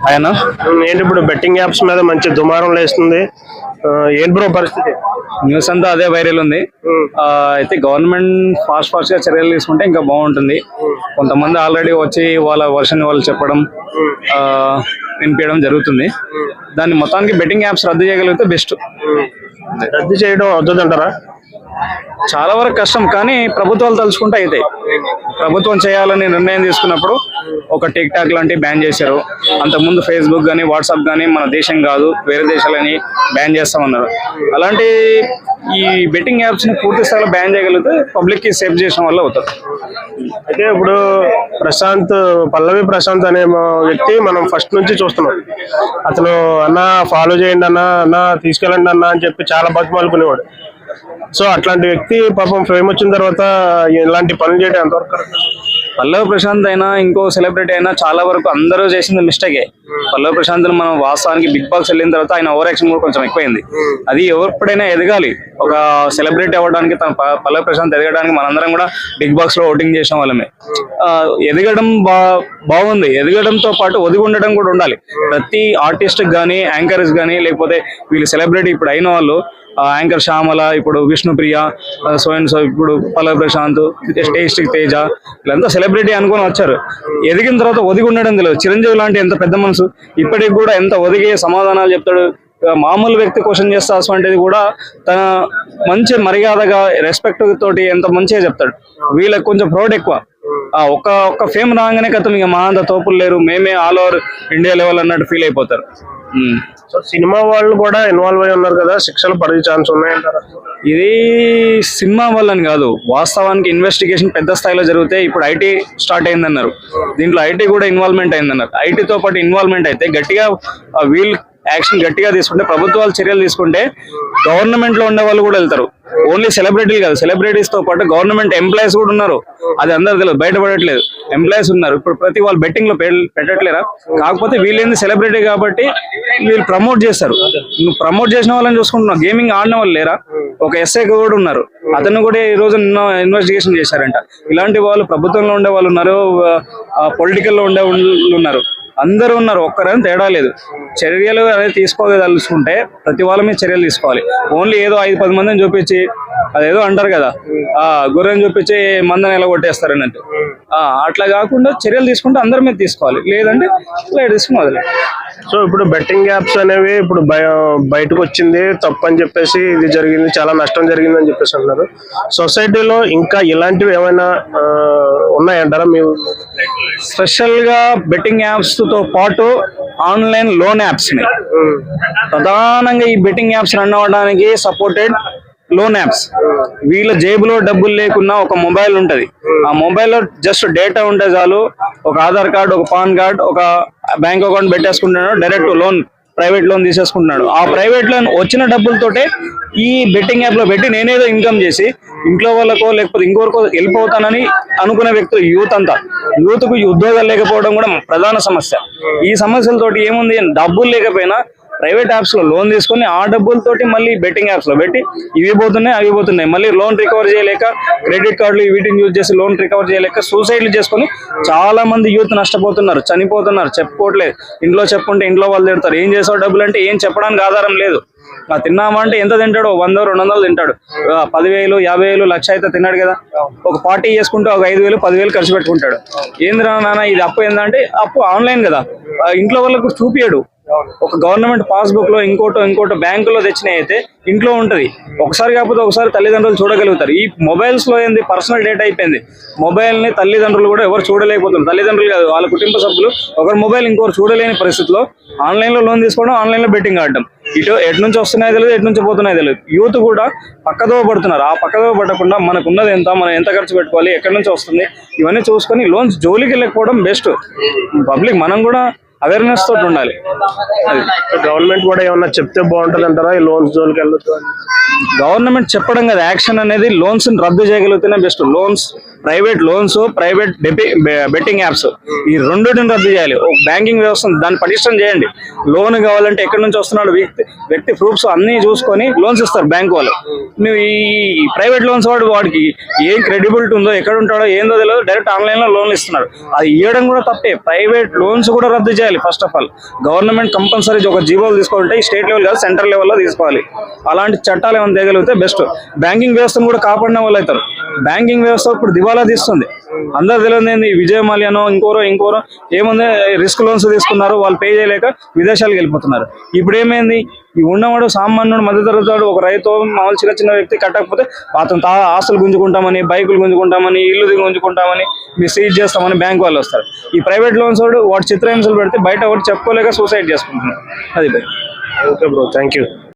ఆయన ఏంటి ఇప్పుడు బెట్టింగ్ యాప్స్ మీద మంచి దుమారం లేస్తుంది. ఏంటి బ్రో పరిస్థితి? న్యూస్ అంతా అదే వైరల్ ఉంది. అయితే గవర్నమెంట్ ఫాస్ట్ గా చర్యలు తీసుకుంటే ఇంకా బాగుంటుంది. కొంతమంది ఆల్రెడీ వచ్చి వాళ్ళ వర్షన్ వాళ్ళు చెప్పడం వినిపించడం జరుగుతుంది. దాన్ని మొత్తానికి బెట్టింగ్ యాప్స్ రద్దు చేయగలిగితే బెస్ట్. రద్దు చేయడం అవుతుందంటారా? చాలా వరకు కష్టం, కానీ ప్రభుత్వాలు తలుచుకుంటే అయితే ప్రభుత్వం చేయాలని నిర్ణయం తీసుకున్నప్పుడు ఒక టిక్ టాక్ లాంటివి బ్యాన్ చేశారు. అంతకుముందు ఫేస్బుక్ కానీ వాట్సాప్ కానీ మన దేశం కాదు వేరే దేశాలని బ్యాన్ చేస్తామన్నారు. అలాంటి ఈ బెట్టింగ్ యాప్స్ ని పూర్తి స్థాయిలో బ్యాన్ చేయగలిగితే పబ్లిక్ కి సేఫ్ చేసిన వల్ల అవుతారు. అయితే ఇప్పుడు పల్లవి ప్రశాంత్ అనే వ్యక్తి మనం ఫస్ట్ నుంచి చూస్తున్నాం. అతను అన్న ఫాలో చేయండి అన్న తీసుకెళ్ళండి అన్న అని చెప్పి చాలా బతిమాలుకునేవాడు. సో అట్లాంటి వ్యక్తి పాపం ఫేమ్ వచ్చిన తర్వాత ఇలాంటి పనులు చేయడం ఎంతవరకు కరెక్ట్? పల్లవి ప్రశాంత్ అయినా ఇంకో సెలబ్రిటీ అయినా చాలా వరకు అందరూ చేసింది మిస్టేకే. పల్లవి ప్రశాంత్ మనం వాస్తవానికి బిగ్ బాస్ వెళ్ళిన తర్వాత ఆయన ఓవర్ యాక్షన్ కూడా కొంచెం ఎక్కువైంది. అది ఎప్పుడైనా ఎదగాలి, ఒక సెలబ్రిటీ అవ్వడానికి పల్లవి ప్రశాంత్ ఎదగడానికి మనందరం కూడా బిగ్ బాక్స్ లో ఓటింగ్ చేసిన వాళ్ళమే. ఎదగడం బాగుంది, ఎదగడంతో పాటు ఒదిగి ఉండడం కూడా ఉండాలి. ప్రతి ఆర్టిస్ట్ కానీ యాంకర్స్ కానీ లేకపోతే వీళ్ళు సెలబ్రిటీ ఇప్పుడు అయిన వాళ్ళు యాంకర్ శ్యామల, ఇప్పుడు విష్ణుప్రియ, సో అండ్ సో, ఇప్పుడు పల్లవి ప్రశాంత్, టేస్టిక్ తేజ, వీళ్ళంతా సెలబ్రిటీ అనుకుని వచ్చారు. ఎదిగిన తర్వాత ఒదిగి ఉండడం తెలియదు. చిరంజీవి లాంటి ఎంత పెద్ద మనసు ఇప్పటికి కూడా ఎంత ఒదిగి సమాధానాలు చెప్తాడు. మామూలు వ్యక్తి క్వశ్చన్ చేస్తే అటువంటిది కూడా తన మంచి మర్యాదగా రెస్పెక్ట్ తోటి ఎంత మంచిగా చెప్తాడు. వీళ్ళకి కొంచెం ప్రౌడ్ ఎక్కువ. ఒక్క ఫేమ్ రాగానే కథం ఇక మా అంత తోపులు లేరు, మేమే ఆల్ ఓవర్ ఇండియా లెవెల్ అన్నట్టు ఫీల్ అయిపోతారు. సో సినిమా వాళ్ళు కూడా ఇన్వాల్వ్ అయి ఉన్నారు కదా, శిక్షలు పడే ఛాన్స్ ఉన్నాయంటారా? ఇది సినిమా వల్లని కాదు, వాస్తవానికి ఇన్వెస్టిగేషన్ పెద్ద స్థాయిలో జరిగితే ఇప్పుడు ఐటీ స్టార్ట్ అయిందన్నారు. దీంట్లో ఐటీ కూడా ఇన్వాల్వ్మెంట్ అయిందన్నారు. ఐటీతో పాటు ఇన్వాల్వ్మెంట్ అయితే గట్టిగా వీళ్ళు యాక్షన్ గట్టిగా తీసుకుంటే, ప్రభుత్వాలు చర్యలు తీసుకుంటే గవర్నమెంట్ లో ఉండే వాళ్ళు కూడా వెళ్తారు. ఓన్లీ సెలబ్రిటీలు కాదు, సెలబ్రిటీస్ తో పాటు గవర్నమెంట్ ఎంప్లాయీస్ కూడా ఉన్నారు. అది అందరు తెలియదు, బయటపడట్లేదు. ఎంప్లాయీస్ ఉన్నారు. ఇప్పుడు ప్రతి వాళ్ళు బెట్టింగ్ లో పెట్టట్లేరా? కాకపోతే వీళ్ళేంది సెలబ్రిటీ కాబట్టి వీళ్ళు ప్రమోట్ చేస్తారు. నువ్వు ప్రమోట్ చేసిన వాళ్ళని చూసుకుంటున్నావు, గేమింగ్ ఆడిన వాళ్ళు లేరా? ఒక ఎస్ఐ కూడా ఉన్నారు, అతను కూడా ఈ రోజు ఇన్వెస్టిగేషన్ చేశారంట. ఇలాంటి వాళ్ళు ప్రభుత్వంలో ఉండే వాళ్ళు ఉన్నారు, పొలిటికల్ లో ఉండే వాళ్ళు ఉన్నారు, అందరూ ఉన్నారు. ఒక్కరైనా తేడా లేదు. చర్యలు అనేది తీసుకోదలుచుకుంటే ప్రతి వాళ్ళ మీద చర్యలు తీసుకోవాలి. ఓన్లీ ఏదో 5-10 మందిని చూపించి అదేదో అంటారు కదా, గొర్రెని చూపించి మందని ఎలా కొట్టేస్తారు అన్నట్టు. అట్లా కాకుండా చర్యలు తీసుకుంటే అందరి మీద తీసుకోవాలి, లేదంటే లైట్ తీసుకుని వదిలే. సో ఇప్పుడు బెట్టింగ్ యాప్స్ అనేవి ఇప్పుడు బయటకు వచ్చింది తప్పు అని చెప్పేసి, ఇది జరిగింది, చాలా నష్టం జరిగింది అని చెప్పేసి అన్నారు. సొసైటీలో ఇంకా ఇలాంటివి ఏమైనా ఉన్నాయంటారా? మీరు స్పెషల్ గా బెట్టింగ్ యాప్స్ తో పాటు ఆన్లైన్ లోన్ యాప్స్ ప్రధానంగా ఈ బెట్టింగ్ యాప్స్ రన్ అవ్వడానికి సపోర్టెడ్ లోన్ యాప్స్. వీళ్ళ జేబులో డబ్బులు లేకున్నా ఒక మొబైల్ ఉంటది, ఆ మొబైల్లో జస్ట్ డేటా ఉంటే చాలు, ఒక ఆధార్ కార్డు, ఒక పాన్ కార్డు, ఒక బ్యాంక్ అకౌంట్ పెట్టేసుకుంటున్నాడు, డైరెక్ట్ లోన్ ప్రైవేట్ లోన్ తీసేసుకుంటున్నాడు. ఆ ప్రైవేట్ లోన్ వచ్చిన డబ్బులతోటే ఈ బెట్టింగ్ యాప్ లో పెట్టి నేనేదో ఇన్కమ్ చేసి ఇంట్లో వాళ్ళకో లేకపోతే ఇంకొకరికో వెళ్ళిపోతానని అనుకునే వ్యక్తులు యూత్ అంతా. యూత్ కు ఉద్యోగాలు లేకపోవడం కూడా ప్రధాన సమస్య. ఈ సమస్యలతోటి ఏముంది, డబ్బులు లేకపోయినా ప్రైవేట్ యాప్స్ లో లోన్ తీసుకుని ఆ డబ్బులతోటి మళ్ళీ బెట్టింగ్ యాప్స్ లో పెట్టి ఇవి పోతున్నాయి అవి పోతున్నాయి, మళ్ళీ లోన్ రికవర్ చేయలేక క్రెడిట్ కార్డులు వీటిని యూజ్ చేసి లోన్ రికవర్ చేయలేక సూసైడ్లు చేసుకుని చాలా మంది యూత్ నష్టపోతున్నారు, చనిపోతున్నారు. చెప్పుకోవట్లేదు, ఇంట్లో చెప్పుకుంటే ఇంట్లో వాళ్ళు తిడతారు. ఏం చేసావు డబ్బులు అంటే ఏం చెప్పడానికి ఆధారం లేదు. తిన్నామా అంటే ఎంత తింటాడు, 100-200 తింటాడు. 10,000, 50,000, 1,00,000 అయితే తిన్నాడు కదా. ఒక పార్టీ చేసుకుంటే ఒక 5,000, 10,000 ఖర్చు పెట్టుకుంటాడు. ఏందిరా నాన్న ఇది అప్పు ఏందంటే, అప్పు ఆన్లైన్ కదా, ఇంట్లో వాళ్ళకు చూపియడు. ఒక గవర్నమెంట్ పాస్బుక్ లో ఇంకోటో బ్యాంకులో తెచ్చినాయి అయితే ఇంట్లో ఉంటది. ఒకసారి కాకపోతే ఒకసారి తల్లిదండ్రులు చూడగలుగుతారు. ఈ మొబైల్స్ లో ఏంది, పర్సనల్ డేటా అయిపోయింది. మొబైల్ ని తల్లిదండ్రులు కూడా ఎవరు చూడలేకపోతున్నారు. తల్లిదండ్రులు కాదు, వాళ్ళ కుటుంబ సభ్యులు ఒకరి మొబైల్ ఇంకొకరు చూడలేని పరిస్థితిలో ఆన్లైన్ లో లోన్ తీసుకోవడం, ఆన్లైన్ లో బెట్టింగ్ ఆడటం, ఎటు నుంచి వస్తున్నాయో తెలియదు, ఎటు నుంచి పోతున్నాయో తెలియదు. యూత్ కూడా పక్కదో పడుతున్నారు. ఆ పక్కదో పడకుండా మనకు ఉన్నది ఎంత, మనం ఎంత ఖర్చు పెట్టుకోవాలి, ఎక్కడి నుంచి వస్తుంది, ఇవన్నీ చూసుకొని లోన్స్ జోలికి వెళ్ళకపోవడం బెస్ట్. పబ్లిక్ మనం కూడా అవేర్నెస్ తోటి ఉండాలి. అది గవర్నమెంట్ కూడా ఏమన్నా చెప్తే బాగుంటుంది అంటారా ఈ లోన్స్ జోలికి వెళ్ళొద్దు? గవర్నమెంట్ చెప్పడం కదా, యాక్షన్ అనేది లోన్స్ రద్దు చేయగలిగితేనే best. Loans, private loans, private betting apps, ఈ రెండింటిని రద్దు చేయాలి. ఒక బ్యాంకింగ్ వ్యవస్థ దాన్ని పటిష్టం చేయండి. లోన్ కావాలంటే ఎక్కడి నుంచి వస్తున్నాడు వ్యక్తి ప్రూఫ్స్ అన్ని చూసుకొని లోన్స్ ఇస్తారు బ్యాంక్ వాళ్ళు. నువ్వు ఈ ప్రైవేట్ లోన్స్ వాడికి ఏం క్రెడిబిలిటీ ఉందో, ఎక్కడ ఉంటాడో ఏందో తెలియదు, డైరెక్ట్ ఆన్లైన్ లో లోన్లు ఇస్తున్నారు. అది ఇవ్వడం కూడా తప్పే. ప్రైవేట్ లోన్స్ కూడా రద్దు చేయాలి. చేయాలి. First of all government compulsory ఒక జీవోలు తీసుకోవాలంటే స్టేట్ లెవెల్ కాదు సెంట్రల్ లెవెల్లో తీసుకోవాలి. అలాంటి చట్టాలు ఏమైనా తేగలిగితే బెస్ట్. బ్యాంకింగ్ వ్యవస్థను కూడా కాపాడిన వాళ్ళు అవుతారు. బ్యాంకింగ్ వ్యవస్థ ఇప్పుడు దివాలా తీస్తుంది. అందరు తెలియదు ఏంది విజయ మాల్యానో ఇంకోరో ఏముంది రిస్క్ లోన్స్ తీసుకున్నారు, వాళ్ళు పే చేయలేక విదేశాలకు వెళ్ళిపోతున్నారు. ఇప్పుడు ఏమైంది, ఈ ఉన్నవాడు సామాన్యుడు మధ్యతరగతి ఒక రైతు మామూలు చిన్న వ్యక్తి కట్టకపోతే అతను ఆస్తులు గుంజుకుంటామని, బైకులు గుంజుకుంటామని, ఇల్లు గుంజుకుంటామని, మీరు సీజ్ చేస్తామని బ్యాంక్ వాళ్ళు వస్తారు. ఈ ప్రైవేట్ లోన్స్ వాడు చిత్రహింసలు పెడితే బయట ఒకటి చెప్పుకోలేక సూసైడ్ చేసుకుంటున్నారు. అది ఓకే బ్రో, థ్యాంక్ యూ.